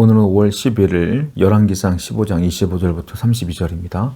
오늘은 5월 11일 열왕기상 15장 25절부터 32절입니다.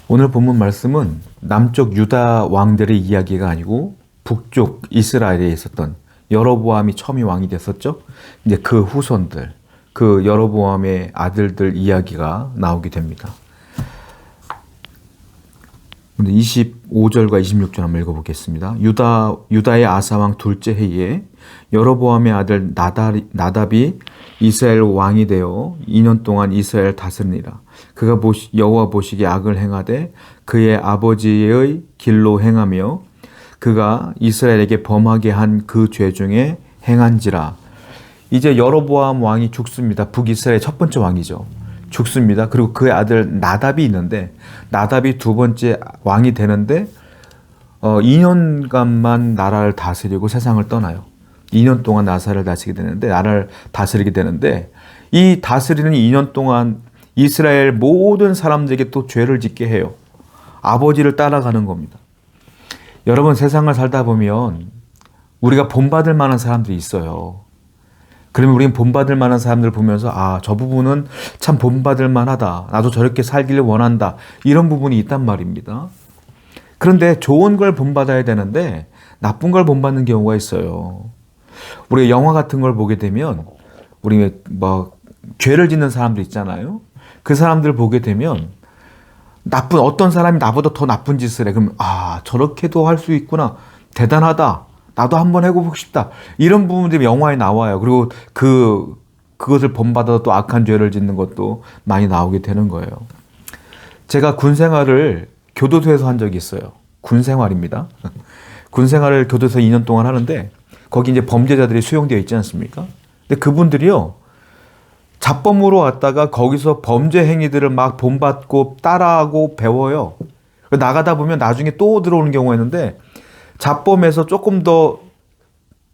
오늘 본문 말씀은 남쪽 유다 왕들의 이야기가 아니고 북쪽 이스라엘에 있었던 여로보암이 처음에 왕이 됐었죠. 이제 그 후손들, 그 여로보암의 아들들 이야기가 나오게 됩니다. 25절과 26절 한번 읽어보겠습니다. 유다의 아사왕 둘째 해에 여로보암의 아들 나답이 이스라엘 왕이 되어 2년 동안 이스라엘 다스리니라. 그가 여호와 보시기에 악을 행하되 그의 아버지의 길로 행하며 그가 이스라엘에게 범하게 한 그 죄 중에 행한지라. 이제 여로보암 왕이 죽습니다. 북이스라엘 첫 번째 왕이죠. 죽습니다. 그리고 그의 아들 나답이 있는데 나답이 두 번째 왕이 되는데 2년간만 나라를 다스리고 세상을 떠나요. 2년 동안 나라를 다스리게 되는데 이 다스리는 2년 동안 이스라엘 모든 사람들에게 또 죄를 짓게 해요. 아버지를 따라가는 겁니다. 여러분, 세상을 살다 보면 우리가 본받을 만한 사람들이 있어요. 그러면 우리는 본받을 만한 사람들을 보면서 저 부분은 참 본받을 만하다. 나도 저렇게 살기를 원한다. 이런 부분이 있단 말입니다. 그런데 좋은 걸 본받아야 되는데 나쁜 걸 본받는 경우가 있어요. 우리가 영화 같은 걸 보게 되면 우리 죄를 짓는 사람들 있잖아요. 그 사람들 보게 되면 어떤 사람이 나보다 더 나쁜 짓을 해. 그럼 저렇게도 할 수 있구나. 대단하다. 나도 한번 해보고 싶다. 이런 부분들이 영화에 나와요. 그리고 그것을 본받아서 또 악한 죄를 짓는 것도 많이 나오게 되는 거예요. 제가 군 생활을 교도소에서 한 적이 있어요. 군 생활입니다. 군 생활을 교도소에서 2년 동안 하는데 거기 이제 범죄자들이 수용되어 있지 않습니까? 근데 그분들이요, 잡범으로 왔다가 거기서 범죄 행위들을 막 본받고 따라하고 배워요. 나가다 보면 나중에 또 들어오는 경우가 있는데 잡범에서 조금 더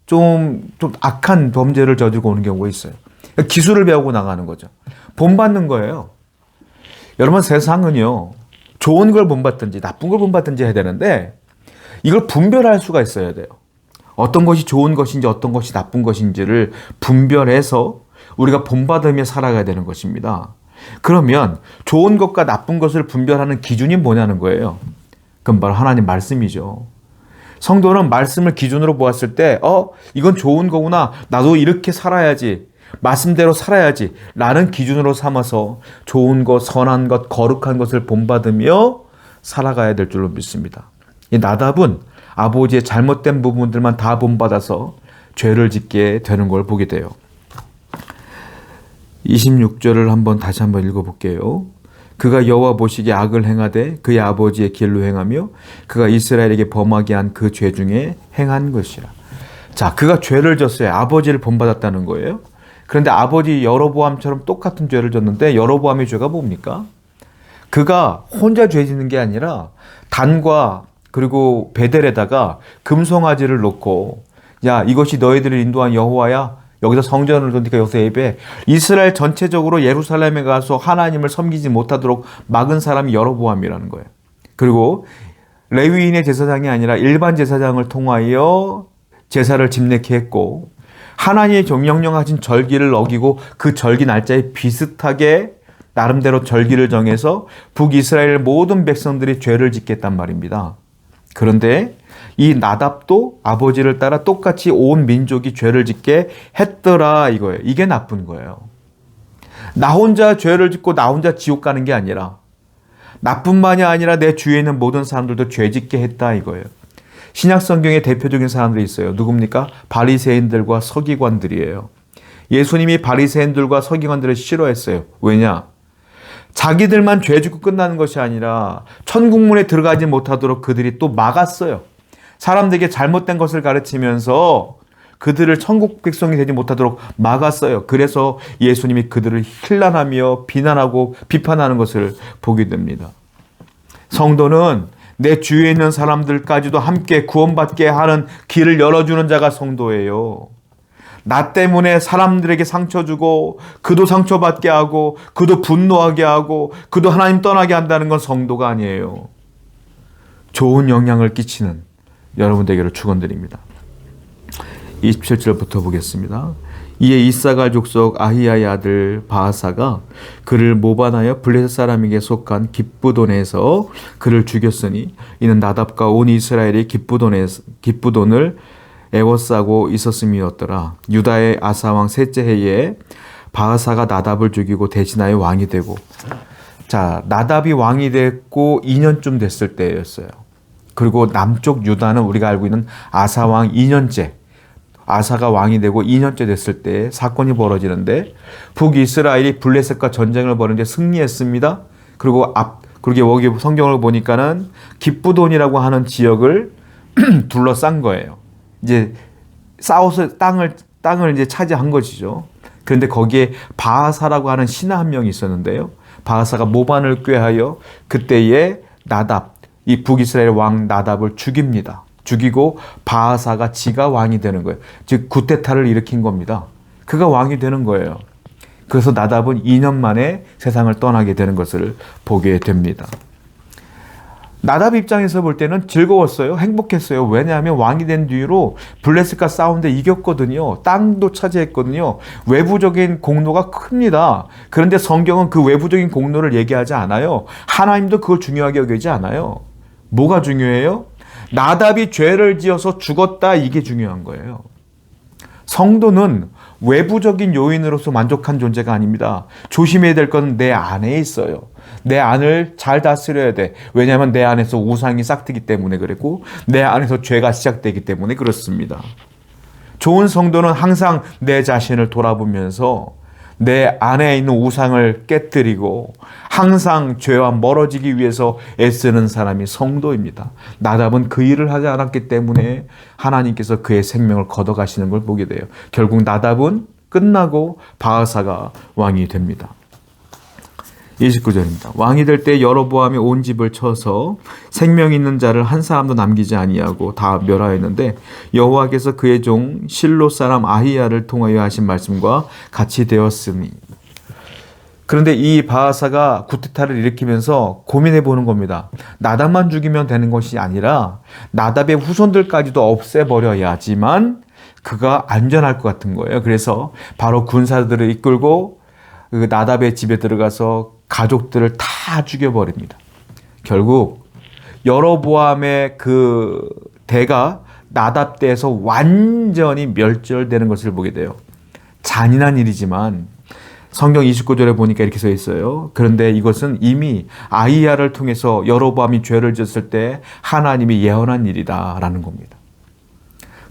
좀 악한 범죄를 저지르고 오는 경우가 있어요. 기술을 배우고 나가는 거죠. 본받는 거예요. 여러분, 세상은요, 좋은 걸 본받든지 나쁜 걸 본받든지 해야 되는데 이걸 분별할 수가 있어야 돼요. 어떤 것이 좋은 것인지 어떤 것이 나쁜 것인지를 분별해서 우리가 본받으며 살아가야 되는 것입니다. 그러면 좋은 것과 나쁜 것을 분별하는 기준이 뭐냐는 거예요. 그건 바로 하나님 말씀이죠. 성도는 말씀을 기준으로 보았을 때 이건 좋은 거구나. 나도 이렇게 살아야지. 말씀대로 살아야지. 라는 기준으로 삼아서 좋은 것, 선한 것, 거룩한 것을 본받으며 살아가야 될 줄로 믿습니다. 이 나답은 아버지의 잘못된 부분들만 다 본받아서 죄를 짓게 되는 걸 보게 돼요. 26절을 다시 한번 읽어볼게요. 그가 여호와 보시기에 악을 행하되 그의 아버지의 길로 행하며 그가 이스라엘에게 범하게 한 그 죄 중에 행한 것이라. 자, 그가 죄를 졌어요. 아버지를 본받았다는 거예요. 그런데 아버지 여로보암처럼 똑같은 죄를 졌는데 여로보암의 죄가 뭡니까? 그가 혼자 죄 짓는 게 아니라 단과 그리고 베델에다가 금송아지를 놓고 이것이 너희들을 인도한 여호와야. 여기서 성전을 두니까 여기서 예배해. 이스라엘 전체적으로 예루살렘에 가서 하나님을 섬기지 못하도록 막은 사람이 여로보암이라는 거예요. 그리고 레위인의 제사장이 아니라 일반 제사장을 통하여 제사를 집례케 했고 하나님의 명령하신 절기를 어기고 그 절기 날짜에 비슷하게 나름대로 절기를 정해서 북이스라엘 모든 백성들이 죄를 짓겠단 말입니다. 그런데 이 나답도 아버지를 따라 똑같이 온 민족이 죄를 짓게 했더라 이거예요. 이게 나쁜 거예요. 나 혼자 죄를 짓고 나 혼자 지옥 가는 게 아니라 나뿐만이 아니라 내 주위에 있는 모든 사람들도 죄 짓게 했다 이거예요. 신약 성경에 대표적인 사람들이 있어요. 누굽니까? 바리새인들과 서기관들이에요. 예수님이 바리새인들과 서기관들을 싫어했어요. 왜냐? 자기들만 죄 짓고 끝나는 것이 아니라 천국문에 들어가지 못하도록 그들이 또 막았어요. 사람들에게 잘못된 것을 가르치면서 그들을 천국 백성이 되지 못하도록 막았어요. 그래서 예수님이 그들을 힐난하며 비난하고 비판하는 것을 보게 됩니다. 성도는 내 주위에 있는 사람들까지도 함께 구원받게 하는 길을 열어주는 자가 성도예요. 나 때문에 사람들에게 상처 주고 그도 상처받게 하고 그도 분노하게 하고 그도 하나님 떠나게 한다는 건 성도가 아니에요. 좋은 영향을 끼치는 여러분 되기를 축원드립니다. 27절부터 보겠습니다. 이에 이사갈 족속 아히야의 아들 바하사가 그를 모반하여 블레셋 사람에게 속한 기브돈에서 그를 죽였으니 이는 나답과 온 이스라엘이 기브돈을 애워싸고 있었음이었더라. 유다의 아사왕 셋째 해에 바하사가 나답을 죽이고 대신하여 왕이 되고, 자, 나답이 왕이 됐고 2년쯤 됐을 때였어요. 그리고 남쪽 유다는 우리가 알고 있는 아사왕 2년째, 아사가 왕이 되고 2년째 됐을 때 사건이 벌어지는데, 북이스라엘이 블레셋과 전쟁을 벌이는데 승리했습니다. 그리고 여기 성경을 보니까는 기브돈이라고 하는 지역을 둘러싼 거예요. 이제 싸워서 땅을 이제 차지한 것이죠. 그런데 거기에 바하사라고 하는 신하 한 명이 있었는데요. 바하사가 모반을 꾀하여 그때의 나답, 이 북이스라엘 왕 나답을 죽입니다. 죽이고 바하사가 지가 왕이 되는 거예요. 즉 구테타를 일으킨 겁니다. 그가 왕이 되는 거예요. 그래서 나답은 2년 만에 세상을 떠나게 되는 것을 보게 됩니다. 나답 입장에서 볼 때는 즐거웠어요. 행복했어요. 왜냐하면 왕이 된 뒤로 블레셋과 싸우는데 이겼거든요. 땅도 차지했거든요. 외부적인 공로가 큽니다. 그런데 성경은 그 외부적인 공로를 얘기하지 않아요. 하나님도 그걸 중요하게 여기지 않아요. 뭐가 중요해요? 나답이 죄를 지어서 죽었다, 이게 중요한 거예요. 성도는 외부적인 요인으로서 만족한 존재가 아닙니다. 조심해야 될 것은 내 안에 있어요. 내 안을 잘 다스려야 돼. 왜냐하면 내 안에서 우상이 싹트기 때문에 그랬고, 내 안에서 죄가 시작되기 때문에 그렇습니다. 좋은 성도는 항상 내 자신을 돌아보면서 내 안에 있는 우상을 깨뜨리고 항상 죄와 멀어지기 위해서 애쓰는 사람이 성도입니다. 나답은 그 일을 하지 않았기 때문에 하나님께서 그의 생명을 걷어가시는 걸 보게 돼요. 결국 나답은 끝나고 바하사가 왕이 됩니다. 29절입니다. 왕이 될 때 여로보암이 온 집을 쳐서 생명 있는 자를 한 사람도 남기지 아니하고 다 멸하였는데 여호와께서 그의 종 실로 사람 아히야를 통하여 하신 말씀과 같이 되었으니. 그런데 이 바하사가 구테타를 일으키면서 고민해 보는 겁니다. 나답만 죽이면 되는 것이 아니라 나답의 후손들까지도 없애버려야지만 그가 안전할 것 같은 거예요. 그래서 바로 군사들을 이끌고 그 나답의 집에 들어가서 가족들을 다 죽여버립니다. 결국 여로보암의 그 대가 나답 때에서 완전히 멸절되는 것을 보게 돼요. 잔인한 일이지만 성경 29절에 보니까 이렇게 써 있어요. 그런데 이것은 이미 아히야를 통해서 여로보암이 죄를 지었을 때 하나님이 예언한 일이다라는 겁니다.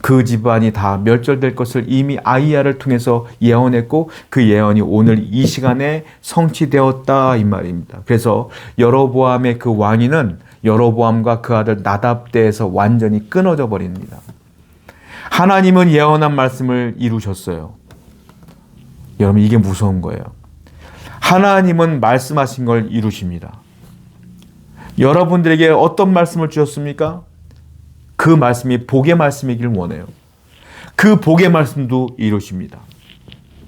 그 집안이 다 멸절될 것을 이미 아히야를 통해서 예언했고 그 예언이 오늘 이 시간에 성취되었다, 이 말입니다. 그래서 여로보암의 그 왕위는 여로보암과 그 아들 나답 때에서 완전히 끊어져 버립니다. 하나님은 예언한 말씀을 이루셨어요. 여러분, 이게 무서운 거예요. 하나님은 말씀하신 걸 이루십니다. 여러분들에게 어떤 말씀을 주셨습니까? 그 말씀이 복의 말씀이길 원해요. 그 복의 말씀도 이루십니다.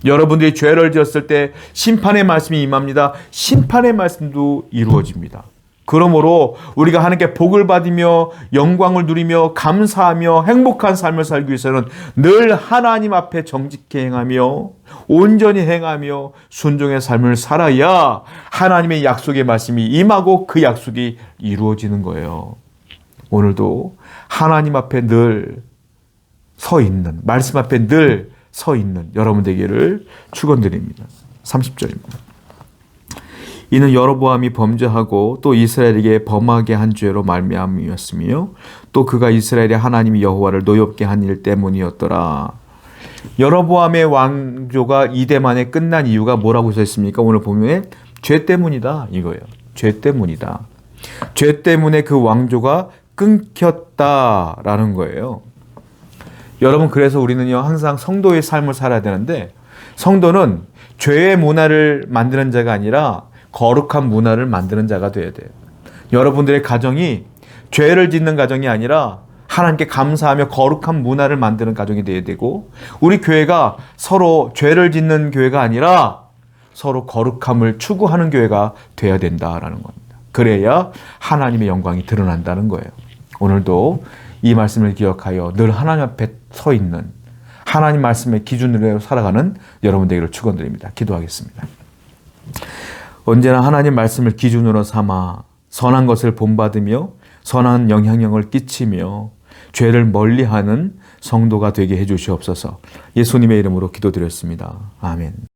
여러분들이 죄를 지었을 때 심판의 말씀이 임합니다. 심판의 말씀도 이루어집니다. 그러므로 우리가 하나님께 복을 받으며 영광을 누리며 감사하며 행복한 삶을 살기 위해서는 늘 하나님 앞에 정직히 행하며 온전히 행하며 순종의 삶을 살아야 하나님의 약속의 말씀이 임하고 그 약속이 이루어지는 거예요. 오늘도 하나님 앞에 늘 서 있는, 말씀 앞에 늘 서 있는 여러분 되기를 축원드립니다. 30절입니다. 이는 여로보암이 범죄하고 또 이스라엘에게 범하게 한 죄로 말미암이었으며 또 그가 이스라엘의 하나님 여호와를 노엽게 한 일 때문이었더라. 여로보암의 왕조가 이대 만에 끝난 이유가 뭐라고 써 있습니까? 오늘 보면 죄 때문이다, 이거예요. 죄 때문이다. 죄 때문에 그 왕조가 끊겼다라는 거예요. 여러분, 그래서 우리는요 항상 성도의 삶을 살아야 되는데, 성도는 죄의 문화를 만드는 자가 아니라 거룩한 문화를 만드는 자가 되어야 돼요. 여러분들의 가정이 죄를 짓는 가정이 아니라 하나님께 감사하며 거룩한 문화를 만드는 가정이 되어야 되고, 우리 교회가 서로 죄를 짓는 교회가 아니라 서로 거룩함을 추구하는 교회가 되어야 된다라는 겁니다. 그래야 하나님의 영광이 드러난다는 거예요. 오늘도 이 말씀을 기억하여 늘 하나님 앞에 서 있는, 하나님 말씀의 기준으로 살아가는 여러분 되기를 축원드립니다. 기도하겠습니다. 언제나 하나님 말씀을 기준으로 삼아 선한 것을 본받으며 선한 영향력을 끼치며 죄를 멀리하는 성도가 되게 해주시옵소서. 예수님의 이름으로 기도드렸습니다. 아멘.